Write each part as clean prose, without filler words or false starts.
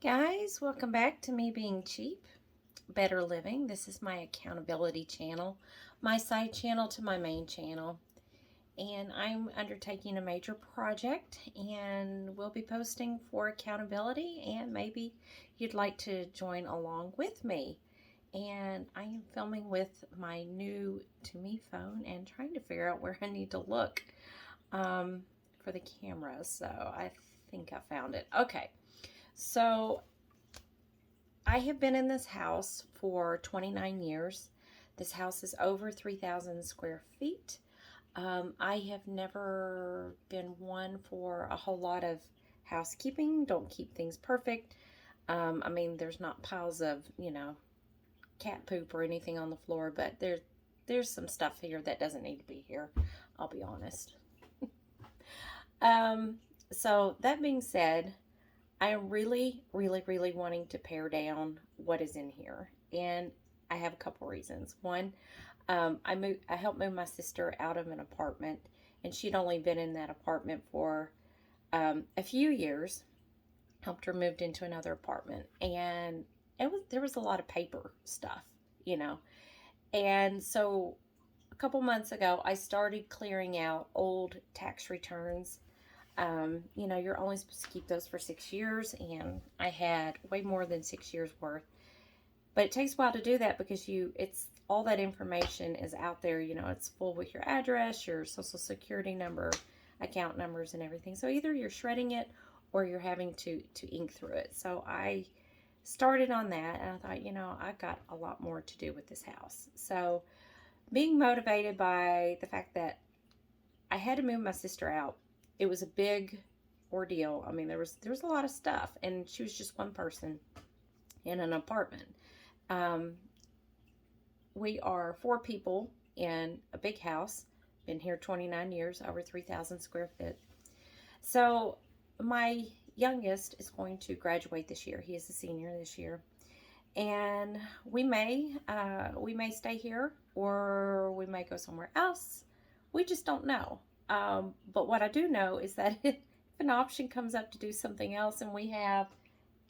Guys, welcome back to Me Being Cheap, Better Living. This is my accountability channel, my side channel to my main channel. And I'm undertaking a major project and we'll be posting for accountability, and maybe you'd like to join along with me. And I am filming with my new To Me phone and trying to figure out where I need to look for the camera. So I think I found it. Okay. So I have been in this house for 29 years. This house is over 3,000 square feet. I have never been one for a whole lot of housekeeping. Don't keep things perfect. I mean, there's not piles of, cat poop or anything on the floor, but there's some stuff here that doesn't need to be here. I'll be honest. Um, so that being said, I am really, really, really wanting to pare down what is in here, and I have a couple reasons. One, I helped move my sister out of an apartment, and she'd only been in that apartment for a few years. Helped her moved into another apartment, and there was a lot of paper stuff, you know, and so a couple months ago I started clearing out old tax returns. You're only supposed to keep those for 6 years, and I had way more than 6 years worth. But it takes a while to do that because it's all that information is out there. It's full with your address, your social security number, account numbers, and everything. So either you're shredding it or you're having to ink through it. So I started on that, and I thought, I got a lot more to do with this house. So being motivated by the fact that I had to move my sister out, it was a big ordeal. I mean, there was a lot of stuff, and she was just one person in an apartment. Um, we are four people in a big house. Been here 29 years, over 3,000 square feet. So my youngest is going to graduate this year. He is a senior this year, and we may stay here or we may go somewhere else. We just don't know. But what I do know is that if an option comes up to do something else and we have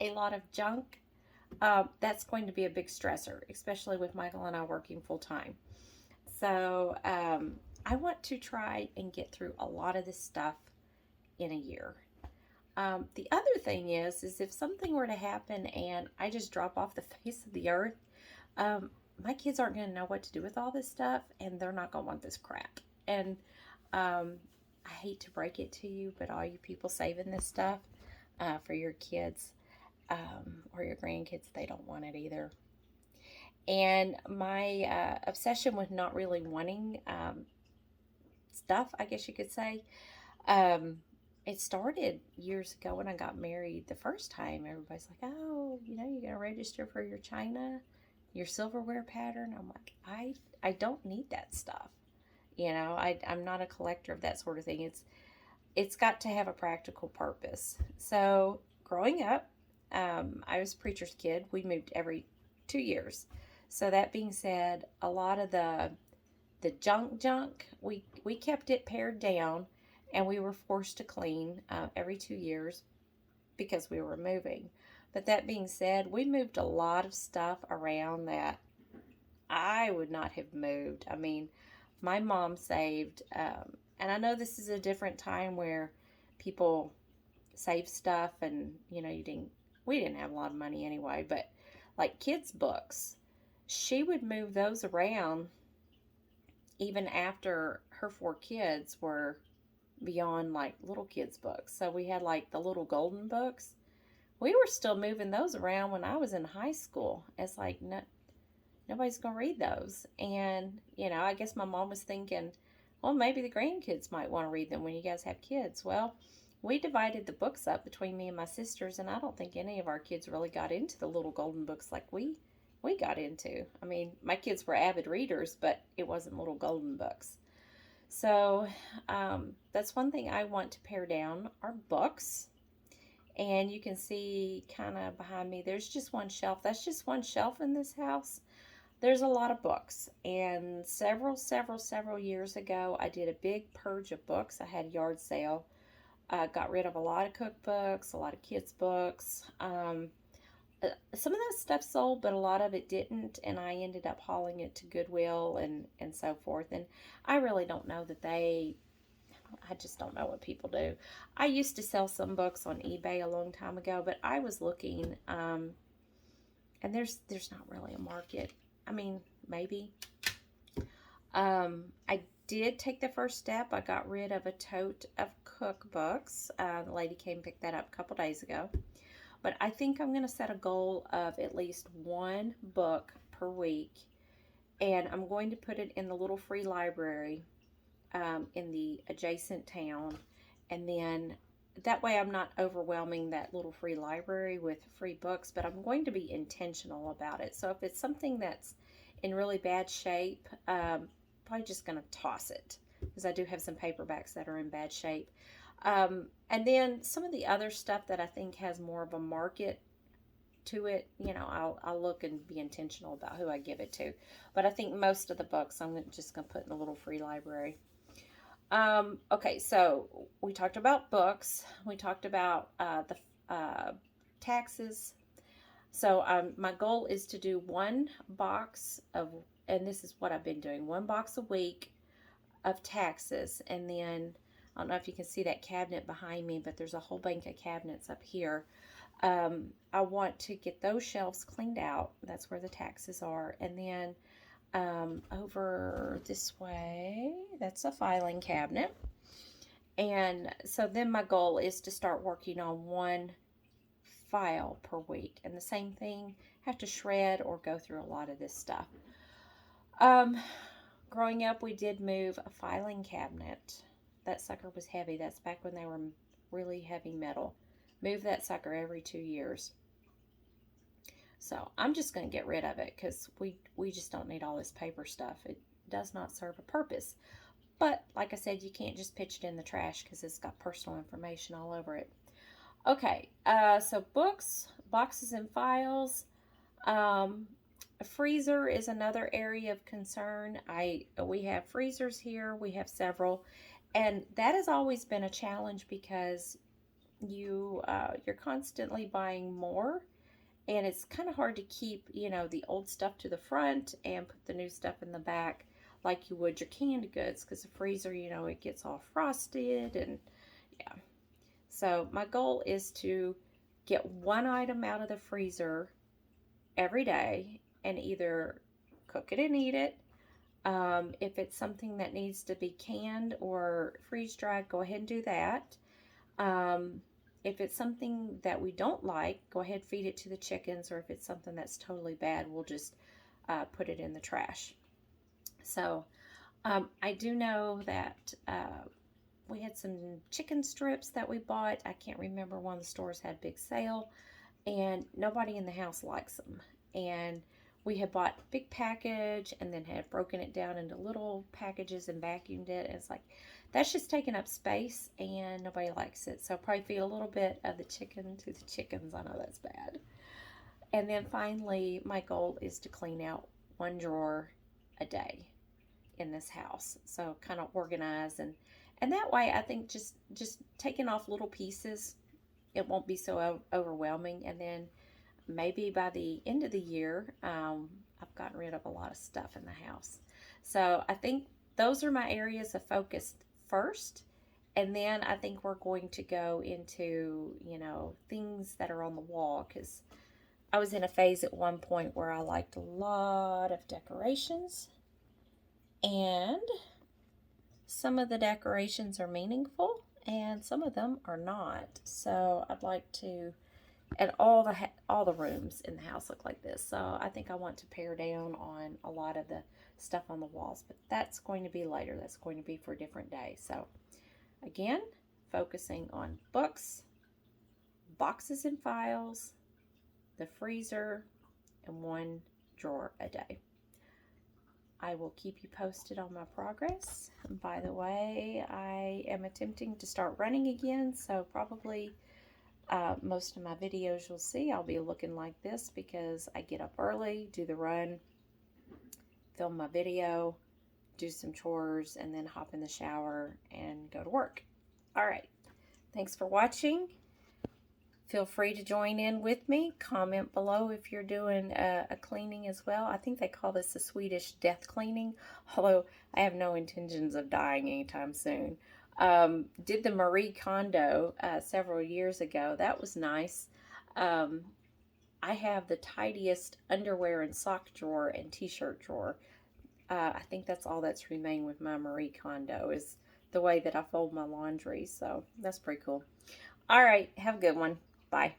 a lot of junk, that's going to be a big stressor, especially with Michael and I working full time. So I want to try and get through a lot of this stuff in a year. The other thing is if something were to happen and I just drop off the face of the earth, my kids aren't going to know what to do with all this stuff, and they're not going to want this crap. And I hate to break it to you, but all you people saving this stuff for your kids or your grandkids, they don't want it either. And my obsession with not really wanting stuff, I guess you could say, um, it started years ago when I got married the first time. Everybody's like, oh, you're going to register for your china, your silverware pattern. I'm like, I don't need that stuff. I'm not a collector of that sort of thing. It's got to have a practical purpose. So growing up, I was a preacher's kid. We moved every 2 years. So that being said, a lot of the junk, we kept it pared down, and we were forced to clean every 2 years because we were moving. But that being said, we moved a lot of stuff around that I would not have moved. I mean, my mom saved, and I know this is a different time where people save stuff, and we didn't have a lot of money anyway, but like kids' books, she would move those around even after her four kids were beyond like little kids' books. So we had like the little golden books. We were still moving those around when I was in high school. It's like, no, nobody's going to read those. And, I guess my mom was thinking, well, maybe the grandkids might want to read them when you guys have kids. Well, we divided the books up between me and my sisters, and I don't think any of our kids really got into the little golden books like we got into. I mean, my kids were avid readers, but it wasn't little golden books. So that's one thing I want to pare down are books. And you can see kind of behind me, there's just one shelf. That's just one shelf in this house. There's a lot of books, and several years ago, I did a big purge of books. I had a yard sale. Got rid of a lot of cookbooks, a lot of kids' books. some of that stuff sold, but a lot of it didn't, and I ended up hauling it to Goodwill and so forth. And I really don't know that I just don't know what people do. I used to sell some books on eBay a long time ago, but I was looking, and there's not really a market. I mean, maybe. I did take the first step. I got rid of a tote of cookbooks. The lady came and picked that up a couple days ago. But I think I'm going to set a goal of at least one book per week. And I'm going to put it in the little free library in the adjacent town. And then that way I'm not overwhelming that little free library with free books, but I'm going to be intentional about it. So if it's something that's in really bad shape, probably just going to toss it, because I do have some paperbacks that are in bad shape. And then some of the other stuff that I think has more of a market to it, I'll look and be intentional about who I give it to. But I think most of the books I'm just going to put in a little free library. Okay, so we talked about books. We talked about the taxes. So my goal is to do one box of, and this is what I've been doing, one box a week of taxes. And then, I don't know if you can see that cabinet behind me, but there's a whole bank of cabinets up here. I want to get those shelves cleaned out. That's where the taxes are. And then over this way, that's a filing cabinet. And so then my goal is to start working on one file per week. And the same thing, have to shred or go through a lot of this stuff. Growing up, we did move a filing cabinet. That sucker was heavy. That's back when they were really heavy metal. Move that sucker every 2 years. So I'm just going to get rid of it, because we just don't need all this paper stuff. It does not serve a purpose. But like I said, you can't just pitch it in the trash because it's got personal information all over it. Okay, so books, boxes and files. A freezer is another area of concern. We have freezers here. We have several. And that has always been a challenge, because you're constantly buying more, and it's kind of hard to keep the old stuff to the front and put the new stuff in the back like you would your canned goods, because the freezer, it gets all frosted. And yeah, so my goal is to get one item out of the freezer every day and either cook it and eat it. If it's something that needs to be canned or freeze dried, go ahead and do that. If it's something that we don't like, go ahead and feed it to the chickens. Or if it's something that's totally bad, we'll just put it in the trash. So I do know that we had some chicken strips that we bought. I can't remember, one of the stores had a big sale, and nobody in the house likes them. And we had bought a big package and then had broken it down into little packages and vacuumed it. And it's like, that's just taking up space and nobody likes it. So probably feed a little bit of the chicken to the chickens. I know that's bad. And then finally, my goal is to clean out one drawer a day in this house. So kind of organize, and that way I think just taking off little pieces, it won't be so overwhelming. And then maybe by the end of the year, I've gotten rid of a lot of stuff in the house. So I think those are my areas of focus first. And then I think we're going to go into, things that are on the wall, because I was in a phase at one point where I liked a lot of decorations. And some of the decorations are meaningful and some of them are not. So I'd like to, and all the rooms in the house look like this. So I think I want to pare down on a lot of the stuff on the walls, but that's going to be later. That's going to be for a different day. So again, focusing on books, boxes and files, the freezer, and one drawer a day. I will keep you posted on my progress. By the way, I am attempting to start running again, so probably most of my videos you'll see I'll be looking like this, because I get up early, do the run, film my video, do some chores, and then hop in the shower and go to work. All right. Thanks for watching. Feel free to join in with me. Comment below if you're doing a cleaning as well. I think they call this the Swedish death cleaning, although I have no intentions of dying anytime soon. Did the Marie Kondo several years ago. That was nice. Um, I have the tidiest underwear and sock drawer and t-shirt drawer. I think that's all that's remained with my Marie Kondo is the way that I fold my laundry. So that's pretty cool. All right, have a good one. Bye.